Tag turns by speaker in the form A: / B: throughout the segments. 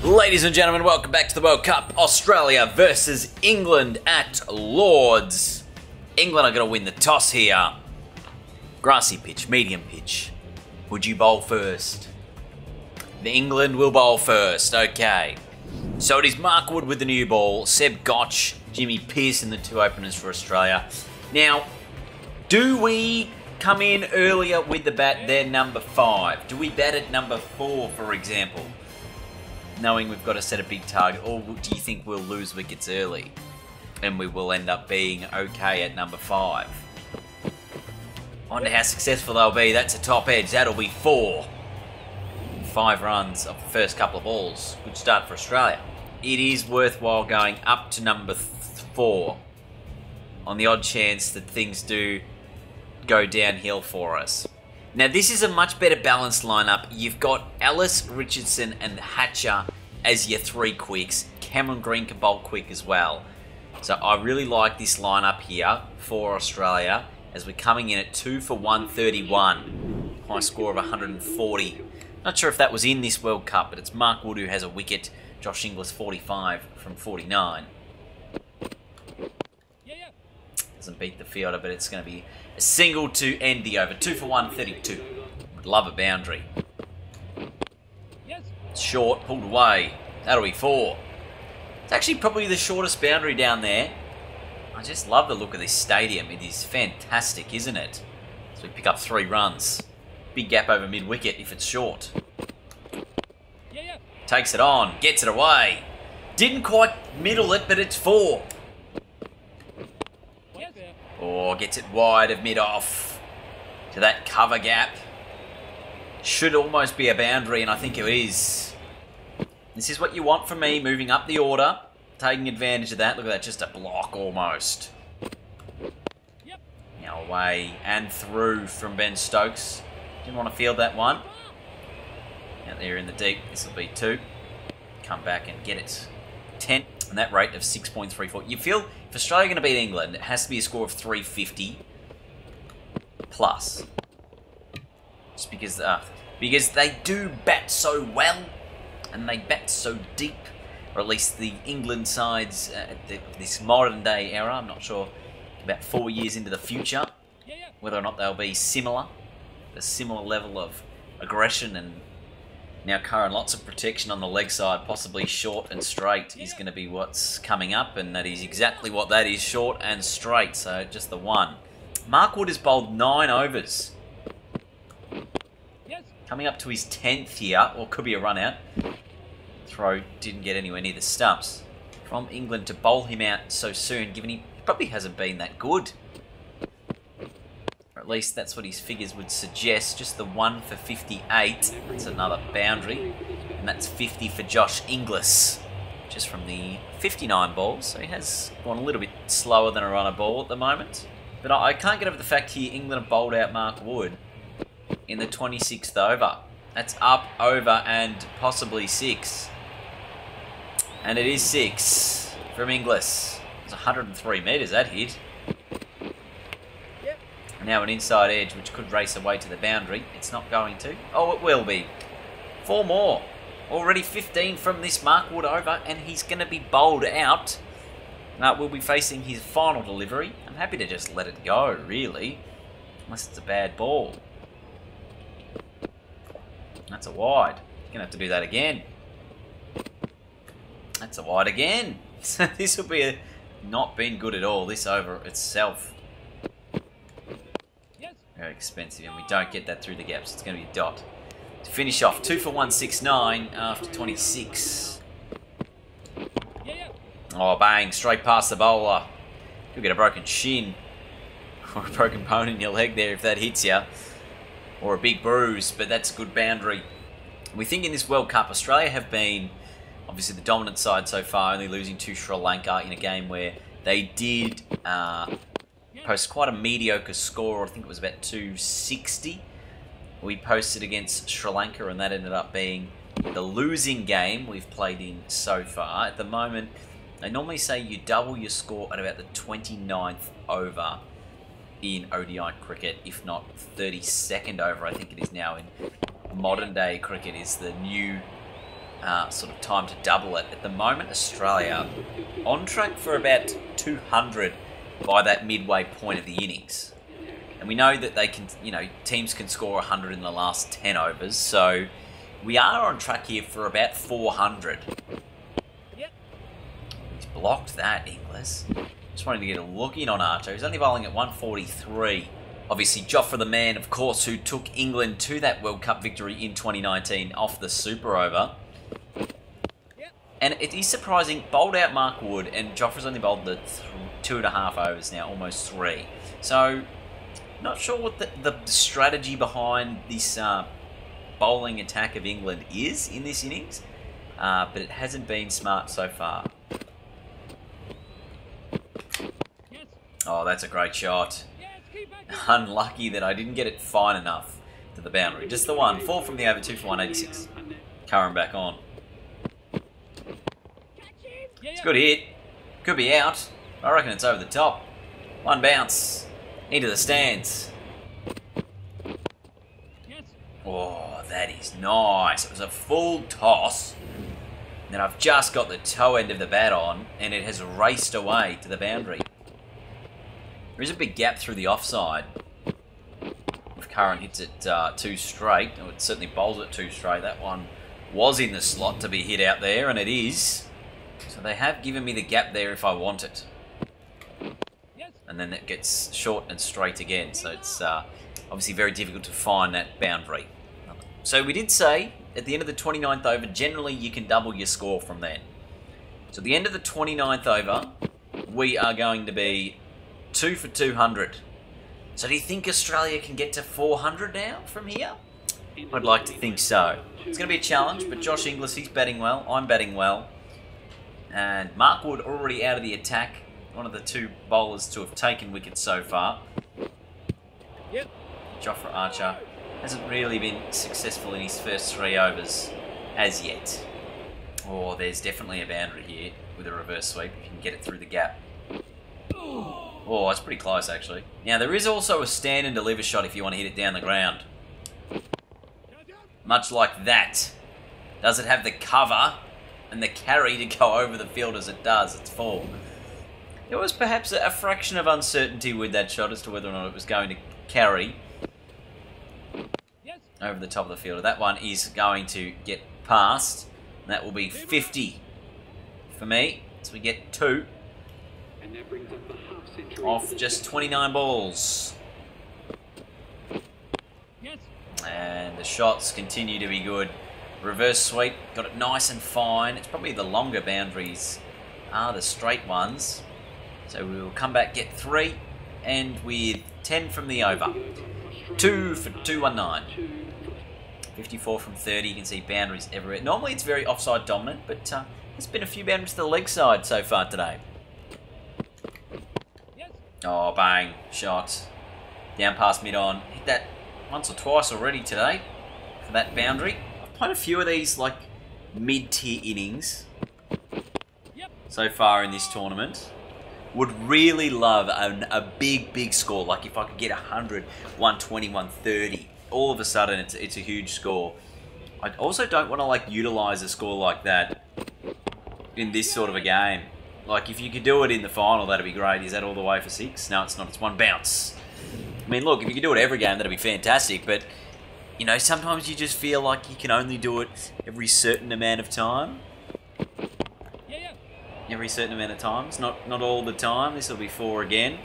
A: Ladies and gentlemen, welcome back to the World Cup. Australia versus England at Lords. England are going to win the toss here. Grassy pitch, medium pitch. Would you bowl first? The England will bowl first. Okay. So it is Mark Wood with the new ball. Seb Gotch, Jimmy Pearson, the two openers for Australia. Now, do we come in earlier with the bat than number 5? Do we bat at number 4, for example? Knowing we've got to set a big target, or do you think we'll lose wickets early and we will end up being okay at number 5? I wonder how successful they'll be. That's a top edge. That'll be 4. 5 runs of the first couple of balls. Good start for Australia. It is worthwhile going up to number 4 on the odd chance that things do go downhill for us. Now, this is a much better balanced lineup. You've got Ellis, Richardson and Hatcher as your 3 quicks. Cameron Green can bowl quick as well. So I really like this lineup here for Australia as we're coming in at 2 for 131. High score of 140. Not sure if that was in this World Cup, but it's Mark Wood who has a wicket. Josh Inglis 45 from 49. Doesn't beat the fielder, but it's going to be a single to end the over. 2 for 132. Would love a boundary. Short, pulled away. That'll be 4. It's actually probably the shortest boundary down there. I just love the look of this stadium. It is fantastic, isn't it? So we pick up 3 runs. Big gap over mid-wicket if it's short. Takes it on, gets it away. Didn't quite middle it, but it's 4. Or gets it wide of mid-off to that cover gap. Should almost be a boundary, and I think it is. This is what you want from me, moving up the order. Taking advantage of that. Look at that, just a block almost. Now away and through from Ben Stokes. Didn't want to field that one. Out there in the deep, this will be 2. Come back and get it. 10. And that rate of 6.34. You feel if Australia are going to beat England, it has to be a score of 350 plus. Just because they do bat so well and they bat so deep, or at least the England sides at this modern day era. I'm not sure about 4 years into the future whether or not they'll be similar, a similar level of aggression and now current lots of protection on the leg side, possibly short and straight is going to be what's coming up, and that is exactly what that is, short and straight, so just the 1. Mark Wood has bowled 9 overs. Coming up to his 10th here, or could be a run out. Throw didn't get anywhere near the stumps. From England to bowl him out so soon, given he probably hasn't been that good. At least that's what his figures would suggest. Just the 1 for 58. That's another boundary. And that's 50 for Josh Inglis. Just from the 59 balls. So he has gone a little bit slower than a runner ball at the moment. But I can't get over the fact here England have bowled out Mark Wood in the 26th over. That's up, over and possibly 6. And it is 6 from Inglis. It's 103 metres that hit. Now an inside edge, which could race away to the boundary. It's not going to. Oh, it will be. 4 more. Already 15 from this Mark Wood over, and he's going to be bowled out. We'll be facing his final delivery. I'm happy to just let it go, really. Unless it's a bad ball. That's a wide. You're going to have to do that again. That's a wide again. So this will be not been good at all, this over itself. Very expensive, and we don't get that through the gaps. It's going to be a dot. To finish off, 2 for 169 after 26. Oh, bang, straight past the bowler. You'll get a broken shin. Or a broken bone in your leg there if that hits you. Or a big bruise, but that's a good boundary. We think in this World Cup, Australia have been obviously the dominant side so far, only losing to Sri Lanka in a game where they did post quite a mediocre score. I think it was about 260. We posted against Sri Lanka, and that ended up being the losing game we've played in so far. At the moment, they normally say you double your score at about the 29th over in ODI cricket, if not 32nd over, I think it is now in modern day cricket is the new sort of time to double it. At the moment, Australia on track for about 200 by that midway point of the innings. And we know that they can, teams can score 100 in the last 10 overs, so we are on track here for about 400.
B: Yep.
A: He's blocked that, Inglis. Just wanted to get a look in on Archer. He's only bowling at 143. Obviously, Jofra the man, of course, who took England to that World Cup victory in 2019 off the super over. And it is surprising, bowled out Mark Wood, and Jofra's only bowled the 2.5 overs now, almost 3. So, not sure what the strategy behind this bowling attack of England is in this innings, but it hasn't been smart so far. Oh, that's a great shot. Unlucky that I didn't get it fine enough to the boundary. Just the one. 4 from the over, 2 for 186. Curran back on. It's a good hit. Could be out. I reckon it's over the top. One bounce. Into the stands. Oh, that is nice. It was a full toss. Then I've just got the toe end of the bat on, and it has raced away to the boundary. There is a big gap through the offside. If Curran hits it 2 straight, or it certainly bowls it 2 straight, that one was in the slot to be hit out there, and it is. So they have given me the gap there if I want it. And then it gets short and straight again, so it's obviously very difficult to find that boundary. So we did say, at the end of the 29th over, generally you can double your score from then. So at the end of the 29th over, we are going to be 2 for 200. So do you think Australia can get to 400 now from here? I'd like to think so. It's going to be a challenge, but Josh Inglis, he's batting well. I'm batting well. And Mark Wood already out of the attack. One of the 2 bowlers to have taken wickets so far.
B: Yep.
A: Jofra Archer hasn't really been successful in his first 3 overs as yet. Oh, there's definitely a boundary here with a reverse sweep if you can get it through the gap. Oh, it's pretty close actually. Now there is also a stand and deliver shot if you want to hit it down the ground. Much like that. Does it have the cover and the carry to go over the field as it does? It's 4. There was perhaps a fraction of uncertainty with that shot as to whether or not it was going to carry over the top of the field. That one is going to get past. And that will be 50 for me. So we get 2 off just 29 balls. And the shots continue to be good. Reverse sweep, got it nice and fine. It's probably the longer boundaries are the straight ones. So we will come back, get 3, and with 10 from the over. 2 for 219. 54 from 30, you can see boundaries everywhere. Normally it's very offside dominant, but there's been a few boundaries to the leg side so far today. Oh, bang, shot. Down past mid-on. Hit that once or twice already today for that boundary. I've played a few of these, like, mid-tier innings so far in this tournament. Would really love a big score, like if I could get 100, 120, 130. All of a sudden, it's a huge score. I also don't want to, like, utilise a score like that in this sort of a game. Like, if you could do it in the final, that'd be great. Is that all the way for 6? No, it's not. It's 1 bounce. I mean, look, if you could do it every game, that'd be fantastic. But, you know, sometimes you just feel like you can only do it every certain amount of time. Every certain amount of times. Not all the time. This will be 4 again.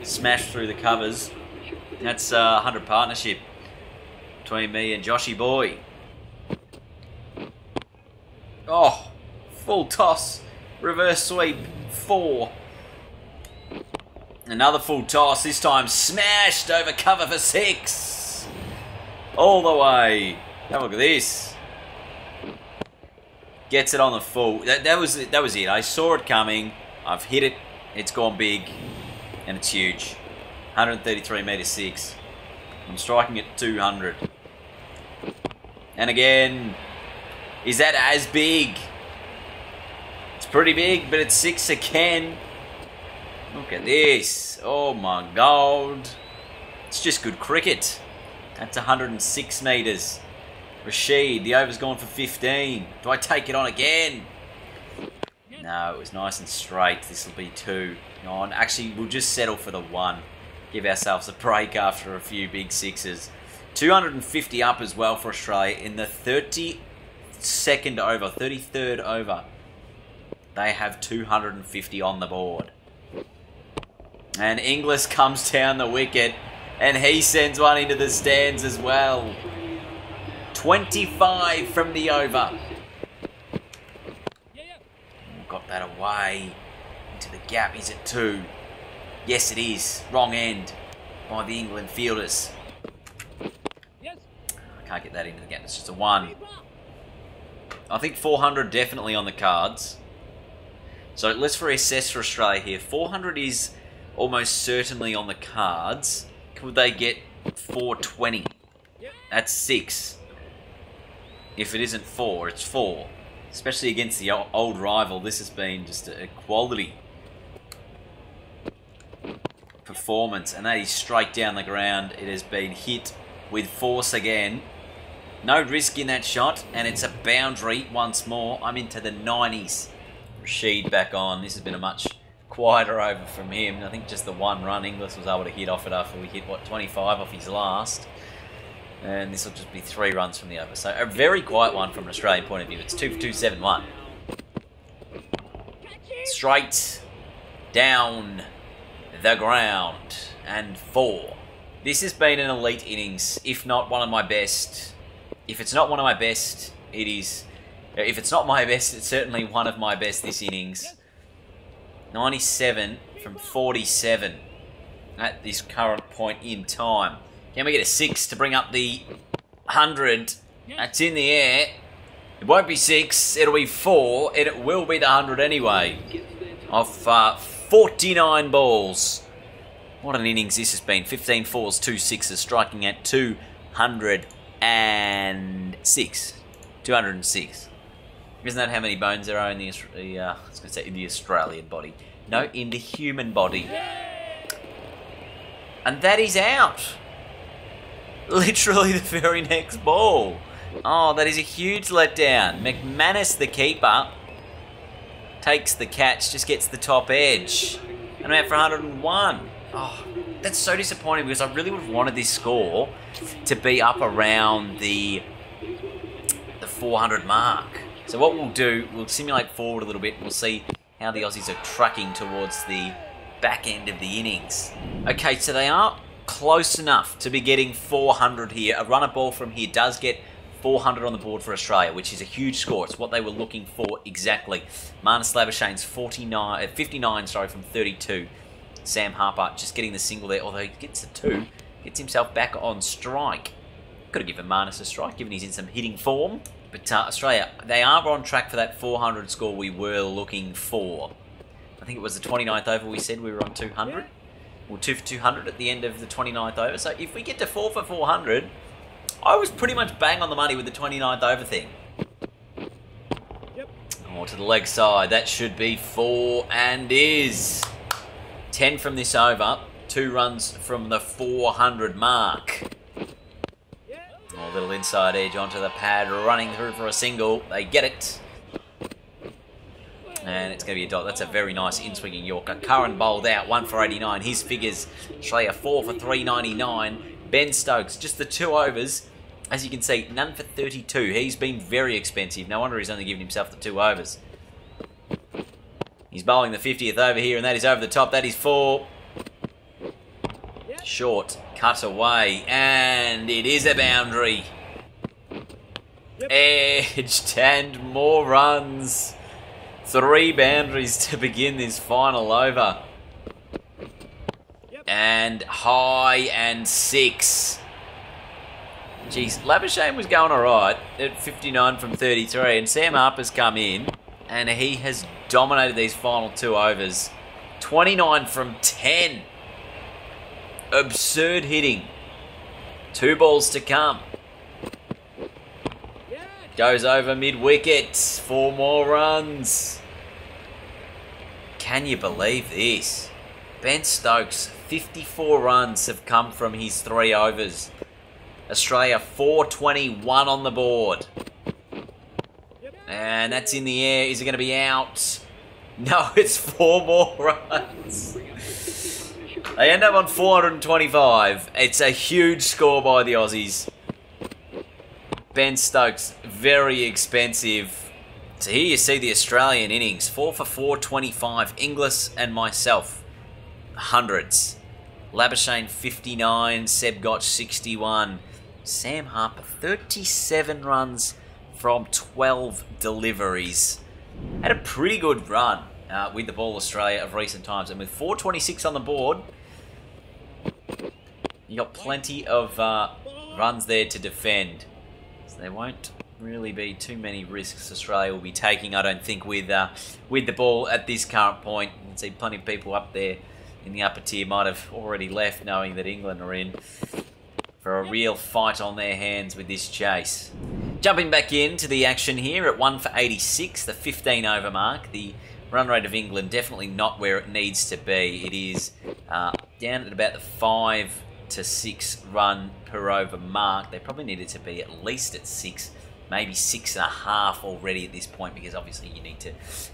A: Smash through the covers. That's 100 partnership between me and Joshy boy. Oh, full toss. Reverse sweep, 4. Another full toss, this time smashed over cover for 6. All the way. Have a look at this. Gets it on the full. That was it. I saw it coming. I've hit it. It's gone big. And it's huge. 133 metre 6. I'm striking at 200. And again, is that as big? It's pretty big, but it's 6 again. Look at this. Oh my God. It's just good cricket. That's 106 metres. Rashid, the over's gone for 15. Do I take it on again? No, it was nice and straight. This will be 2. On. Actually, we'll just settle for the 1. Give ourselves a break after a few big sixes. 250 up as well for Australia in the 32nd over, 33rd over. They have 250 on the board. And Inglis comes down the wicket and he sends one into the stands as well. 25 from the over. Got that away into the gap. Is it 2? Yes, it is. Wrong end by the England fielders. I can't get that into the gap. It's just a 1. I think 400 definitely on the cards. So let's reassess for Australia here. 400 is almost certainly on the cards. Could they get 420? That's 6. If it isn't 4, it's 4. Especially against the old rival, this has been just a quality performance. And that is straight down the ground. It has been hit with force again. No risk in that shot, and it's a boundary once more. I'm into the 90s. Rashid back on. This has been a much quieter over from him. I think just the 1 run Inglis was able to hit off it after we hit, what, 25 off his last. And this will just be 3 runs from the over. So a very quiet one from an Australian point of view. It's 2 for 271. Straight down the ground. And 4. This has been an elite innings, if not one of my best. If it's not one of my best, it is. If it's not my best, it's certainly one of my best this innings. 97 from 47 at this current point in time. Can we get a 6 to bring up the 100? That's in the air. It won't be 6, it'll be 4, and it will be the 100 anyway. Off 49 balls. What an innings this has been. 15 4s, 2 6s, striking at 206. 206. Isn't that how many bones there are in the, I was going to say in the Australian body? No, in the human body. And that is out. Literally the very next ball. Oh, that is a huge letdown. McManus, the keeper, takes the catch, just gets the top edge. And I'm out for 101. Oh, that's so disappointing because I really would have wanted this score to be up around the 400 mark. So what we'll do, we'll simulate forward a little bit. We'll see how the Aussies are trucking towards the back end of the innings. Okay, so they are close enough to be getting 400 here. A runner ball from here does get 400 on the board for Australia, which is a huge score. It's what they were looking for exactly. Marnus Labuschagne's 59 from 32. Sam Harper just getting the single there, although he gets the 2. Gets himself back on strike. Could have given Marnus a strike, given he's in some hitting form. But Australia, they are on track for that 400 score we were looking for. I think it was the 29th over we said we were on 200. Well, 2 for 200 at the end of the 29th over. So if we get to 4 for 400, I was pretty much bang on the money with the 29th over thing. Or to the leg side, that should be 4 and is. 10 from this over, 2 runs from the 400 mark. A little inside edge onto the pad, running through for a single. They get it. And it's going to be a dot. That's a very nice in-swinging Yorker. Curran bowled out, 1 for 89. His figures, Australia 4 for 399. Ben Stokes, just the 2 overs. As you can see, none for 32. He's been very expensive. No wonder he's only given himself the 2 overs. He's bowling the 50th over here, and that is over the top. That is 4. Short, cut away, and it is a boundary. Edged, and more runs. 3 boundaries to begin this final over. And high and 6. Jeez, Labuschagne was going alright at 59 from 33, and Sam Harper's come in, and he has dominated these final 2 overs. 29 from 10. Absurd hitting. 2 balls to come. Goes over mid-wicket. 4 more runs. Can you believe this? Ben Stokes, 54 runs have come from his 3 overs. Australia 421 on the board. And that's in the air. Is it going to be out? No, it's 4 more runs. They end up on 425. It's a huge score by the Aussies. Ben Stokes, very expensive. So here you see the Australian innings. 4 for 425. Inglis and myself, hundreds. Labuschagne 59. Seb Gotch 61. Sam Harper 37 runs from 12 deliveries. Had a pretty good run with the ball, Australia, of recent times. And with 426 on the board, you got plenty of runs there to defend. So there won't really be too many risks Australia will be taking, I don't think, with the ball at this current point. You can see plenty of people up there in the upper tier might have already left, knowing that England are in for a real fight on their hands with this chase. Jumping back into the action here at 1 for 86, the 15 over mark. The run rate of England definitely not where it needs to be. It is down at about the 5 to 6 run per over mark. They probably needed to be at least at 6, maybe 6.5 already at this point, because obviously you need to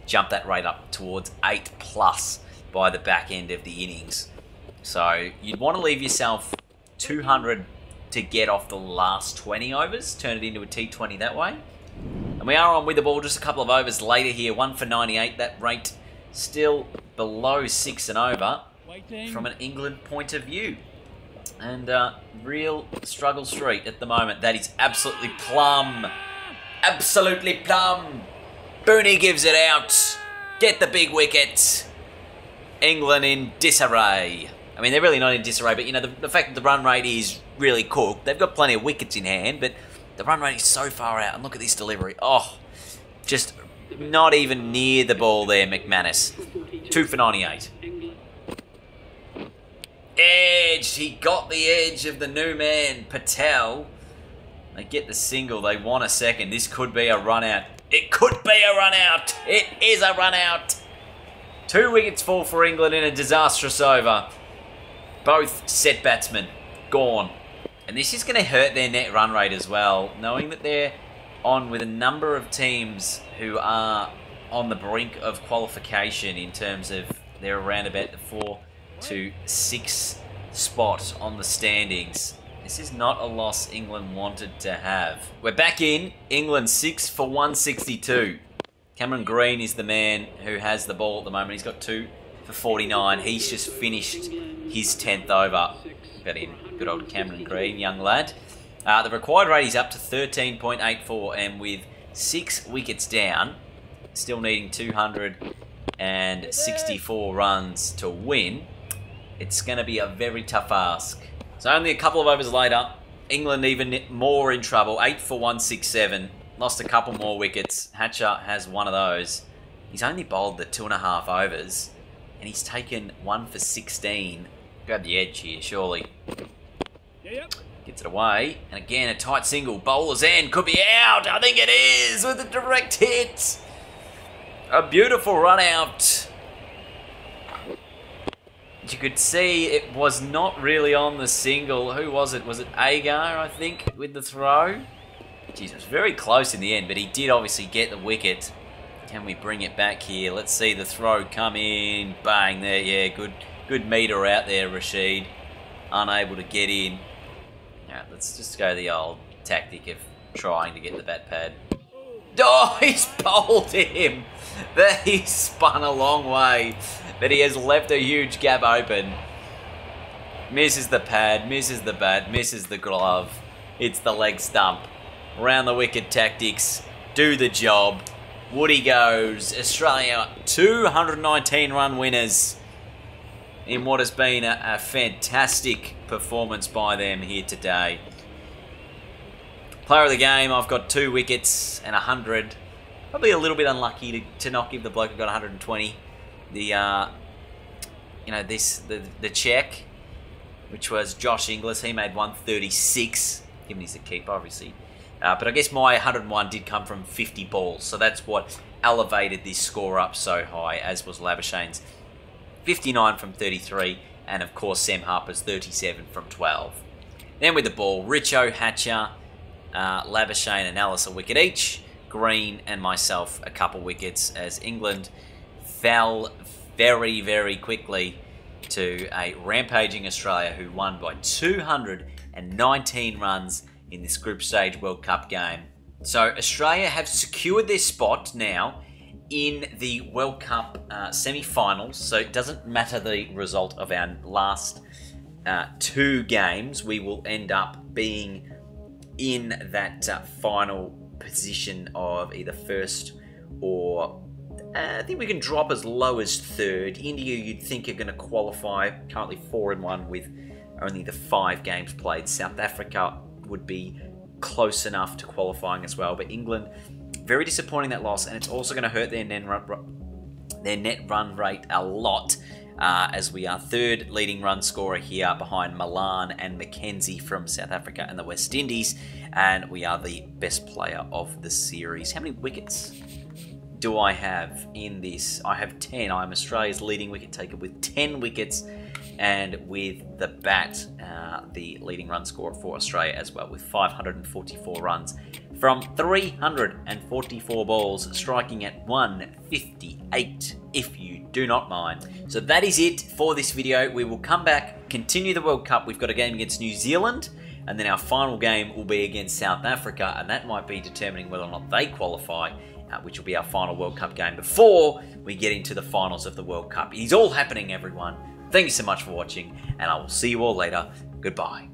A: jump that rate up towards 8 plus by the back end of the innings. So you'd want to leave yourself 200 to get off the last 20 overs, turn it into a T20 that way. And we are on with the ball just a couple of overs later here, 1 for 98. That rate still below 6 and over from an England point of view. And real struggle street at the moment. That is absolutely plumb. Absolutely plumb. Booney gives it out. Get the big wicket. England in disarray. I mean, they're really not in disarray, but, you know, the fact that the run rate is really cooked. They've got plenty of wickets in hand, but the run rate is so far out. And look at this delivery. Oh, just not even near the ball there, McManus. 2 for 98. Edge. He got the edge of the new man, Patel. They get the single. They want a second. This could be a run out. It could be a run out. It is a run out. 2 wickets fall for England in a disastrous over. Both set batsmen gone. And this is going to hurt their net run rate as well, knowing that they're on with a number of teams who are on the brink of qualification in terms of they're around about the 4 to 6 spot on the standings. This is not a loss England wanted to have. We're back in. England 6 for 162. Cameron Green is the man who has the ball at the moment. He's got 2 for 49. He's just finished his 10th over. Got in. Good old Cameron Green, young lad. The required rate is up to 13.84, and with 6 wickets down, still needing 264 runs to win, it's going to be a very tough ask. So only a couple of overs later, England even more in trouble. 8 for 167. Lost a couple more wickets. Hatcher has one of those. He's only bowled the 2.5 overs, and he's taken 1 for 16. Grab the edge here, surely. Gets it away. And again, a tight single. Bowler's end could be out. I think it is with a direct hit. A beautiful run out. You could see it was not really on the single. Who was it? Was it Agar, I think, with the throw? Jeez, it was very close in the end, but he did obviously get the wicket. Can we bring it back here? Let's see the throw come in. Bang there. Yeah, good meter out there, Rashid. Unable to get in. Alright, let's just go the old tactic of trying to get the bat pad. Oh, he's bowled him. He spun a long way, but he has left a huge gap open. Misses the pad, misses the bat, misses the glove. It's the leg stump. Round the wicket tactics. Do the job. Woody goes. Australia 219 run winners in what has been a fantastic performance by them here today. Player of the game, I've got 2 wickets and 100. Probably a little bit unlucky to not give the bloke who got 120 the check, which was Josh Inglis. He made 136, given he's the keeper, obviously. But I guess my 101 did come from 50 balls, so that's what elevated this score up so high, as was Labuschagne's 59 from 33, and of course Sam Harper's 37 from 12. Then with the ball, Richo, Hatcher, Labuschagne and Ellis a wicket each. Green and myself a couple wickets as England fell very, very quickly to a rampaging Australia who won by 219 runs in this group stage World Cup game. So Australia have secured their spot now in the World Cup semi-finals. So it doesn't matter the result of our last 2 games. We will end up being in that final position of either first or I think we can drop as low as 3rd. India, you'd think, are going to qualify. Currently 4-1 with only the 5 games played. South Africa would be close enough to qualifying as well. But England, very disappointing that loss, and it's also going to hurt their net run rate a lot, as we are 3rd leading run scorer here behind Malan and Mackenzie from South Africa and the West Indies, and we are the best player of the series. How many wickets do I have in this? I have 10. I'm Australia's leading wicket taker with 10 wickets, and with the bat, the leading run scorer for Australia as well, with 544 runs from 344 balls, striking at 158, if you do not mind. So that is it for this video. We will come back, continue the World Cup. We've got a game against New Zealand, and then our final game will be against South Africa, and that might be determining whether or not they qualify, which will be our final World Cup game before we get into the finals of the World Cup. It is all happening, everyone. Thank you so much for watching, and I will see you all later. Goodbye.